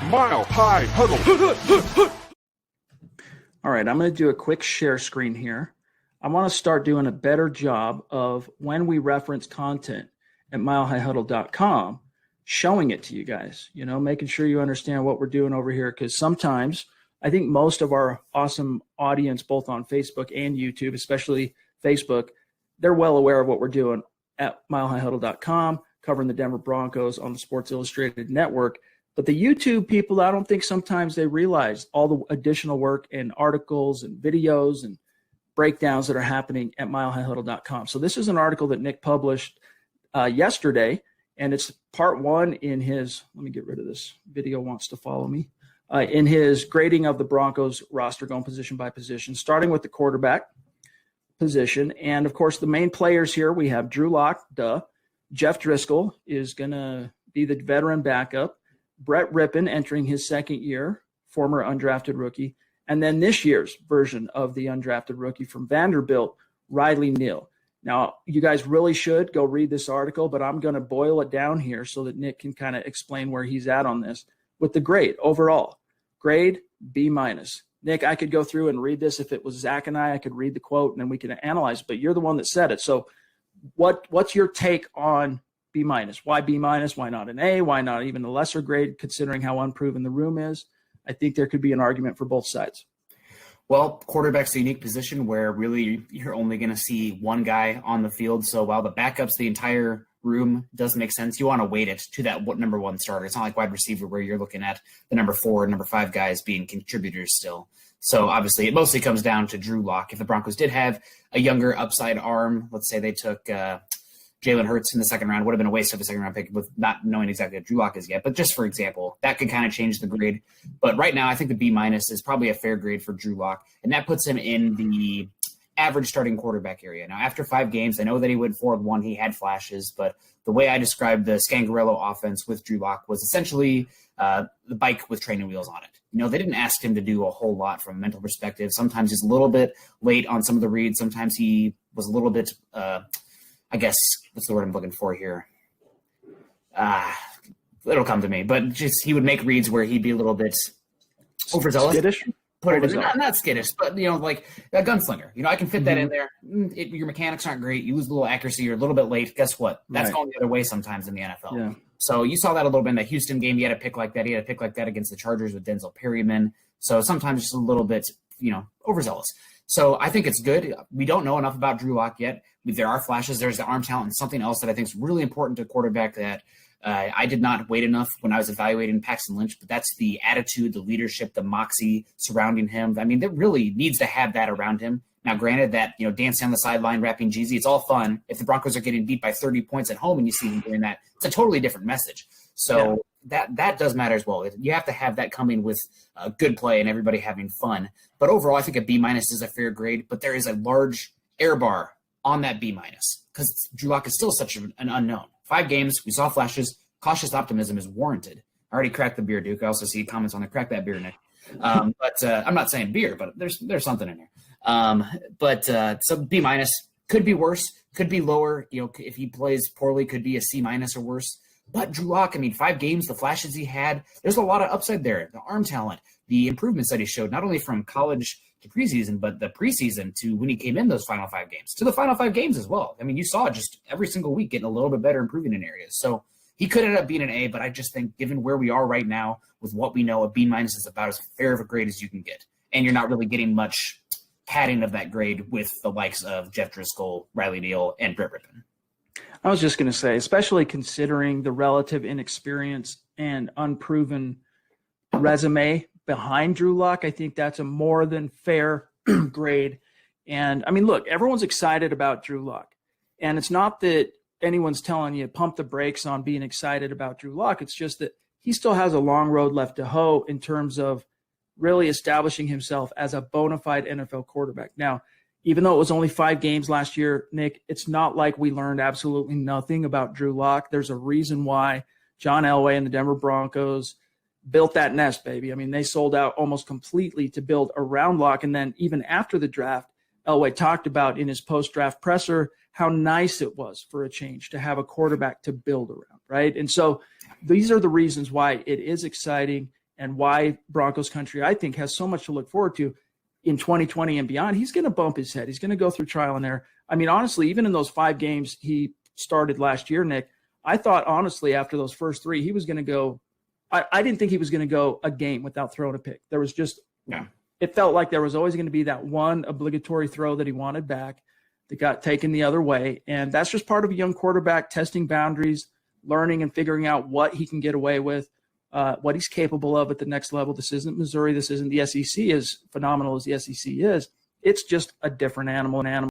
Mile High Huddle. All right, I'm going to do a quick share screen here. I want to start doing a better job of when we reference content at milehighhuddle.com, showing it to you guys, making sure you understand what we're doing over here. Because sometimes I think most of our awesome audience, both on Facebook and YouTube, especially Facebook, they're well aware of what we're doing at milehighhuddle.com, covering the Denver Broncos on the Sports Illustrated Network. But the YouTube people, I don't think sometimes they realize all the additional work and articles and videos and breakdowns that are happening at milehighhuddle.com. So this is an article that Nick published yesterday, and it's part one in his, let me get rid of this, video wants to follow me, in his grading of the Broncos roster going position by position, starting with the quarterback position. And, of course, the main players here, we have Drew Lock, Jeff Driscoll is going to be the veteran backup. Brett Rippon entering his second year, former undrafted rookie. And then this year's version of the undrafted rookie from Vanderbilt, Riley Neal. Now, you guys really should go read this article, but I'm going to boil it down here so that Nick can kind of explain where he's at on this with the grade overall. Grade, B-. Nick, I could go through and read this. If it was Zach and I could read the quote and then we can analyze, but you're the one that said it. So what's your take on B-? Why B-? Why not an A? Why not even a lesser grade, considering how unproven the room is? I think there could be an argument for both sides. Well, quarterback's a unique position where really you're only going to see one guy on the field. So while the backup's the entire room does make sense, you want to weight it to that number one starter. It's not like wide receiver where you're looking at the number 4 and number 5 guys being contributors still. So obviously it mostly comes down to Drew Lock. If the Broncos did have a younger upside arm, let's say they took Jalen Hurts in the second round, would have been a waste of a second round pick with not knowing exactly what Drew Lock is yet. But just for example, that could kind of change the grade. But right now, I think the B- is probably a fair grade for Drew Lock, and that puts him in the average starting quarterback area. Now, after 5 games, I know that he went 4-1. He had flashes, but the way I described the Scangarello offense with Drew Lock was essentially the bike with training wheels on it. They didn't ask him to do a whole lot from a mental perspective. Sometimes he's a little bit late on some of the reads. Sometimes he was a little bit I guess, what's the word I'm looking for here? It'll come to me. But just he would make reads where he'd be a little bit overzealous. Skittish? Not skittish, but, like a gunslinger. I can fit that in there. Your mechanics aren't great. You lose a little accuracy. You're a little bit late. Guess what? That's going the other way sometimes in the NFL. Yeah. So you saw that a little bit in the Houston game. He had a pick like that. He had a pick like that against the Chargers with Denzel Perryman. So sometimes just a little bit, overzealous. So I think it's good. We don't know enough about Drew Lock yet. There are flashes. There's the arm talent, and something else that I think is really important to a quarterback that I did not weight enough when I was evaluating Paxton Lynch, but that's the attitude, the leadership, the moxie surrounding him. I mean, that really needs to have that around him. Now, granted that, dancing on the sideline, rapping Jeezy, it's all fun. If the Broncos are getting beat by 30 points at home and you see him doing that, it's a totally different message. So that does matter as well. You have to have that coming with a good play and everybody having fun. But overall, I think a B- is a fair grade, but there is a large error bar on that B- because Drew Lock is still such an unknown. 5 games, we saw flashes. Cautious optimism is warranted. I already cracked the beer, Duke. I also see comments on the crack that beer, Nick. But I'm not saying beer, but there's something in here. So B- could be worse, could be lower. If he plays poorly, could be a C- or worse. But Drew Lock, 5 games, the flashes he had, there's a lot of upside there. The arm talent, the improvements that he showed, not only from college to preseason, but the preseason to when he came in those final 5 games, to the final 5 games as well. You saw just every single week getting a little bit better, improving in areas. So he could end up being an A, but I just think given where we are right now with what we know, a B- is about as fair of a grade as you can get. And you're not really getting much padding of that grade with the likes of Jeff Driscoll, Riley Neal, and Brett Rippon. I was just going to say, especially considering the relative inexperience and unproven resume behind Drew Lock, I think that's a more than fair grade. And, look, everyone's excited about Drew Lock. And it's not that anyone's telling you pump the brakes on being excited about Drew Lock. It's just that he still has a long road left to hoe in terms of really establishing himself as a bona fide NFL quarterback. Now, even though it was only 5 games last year, Nick, it's not like we learned absolutely nothing about Drew Lock. There's a reason why John Elway and the Denver Broncos built that nest, baby. They sold out almost completely to build around Lock. And then even after the draft, Elway talked about in his post-draft presser how nice it was for a change to have a quarterback to build around, right? And so these are the reasons why it is exciting. and why Broncos country, I think, has so much to look forward to in 2020 and beyond. He's going to bump his head. He's going to go through trial and error. I mean, honestly, even in those 5 games he started last year, Nick, I thought, honestly, after those first 3, he was going to go – I didn't think he was going to go a game without throwing a pick. There was just It felt like there was always going to be that one obligatory throw that he wanted back that got taken the other way. And that's just part of a young quarterback testing boundaries, learning and figuring out what he can get away with, what he's capable of at the next level. This isn't Missouri. This isn't the SEC, as phenomenal as the SEC is. It's just a different animal.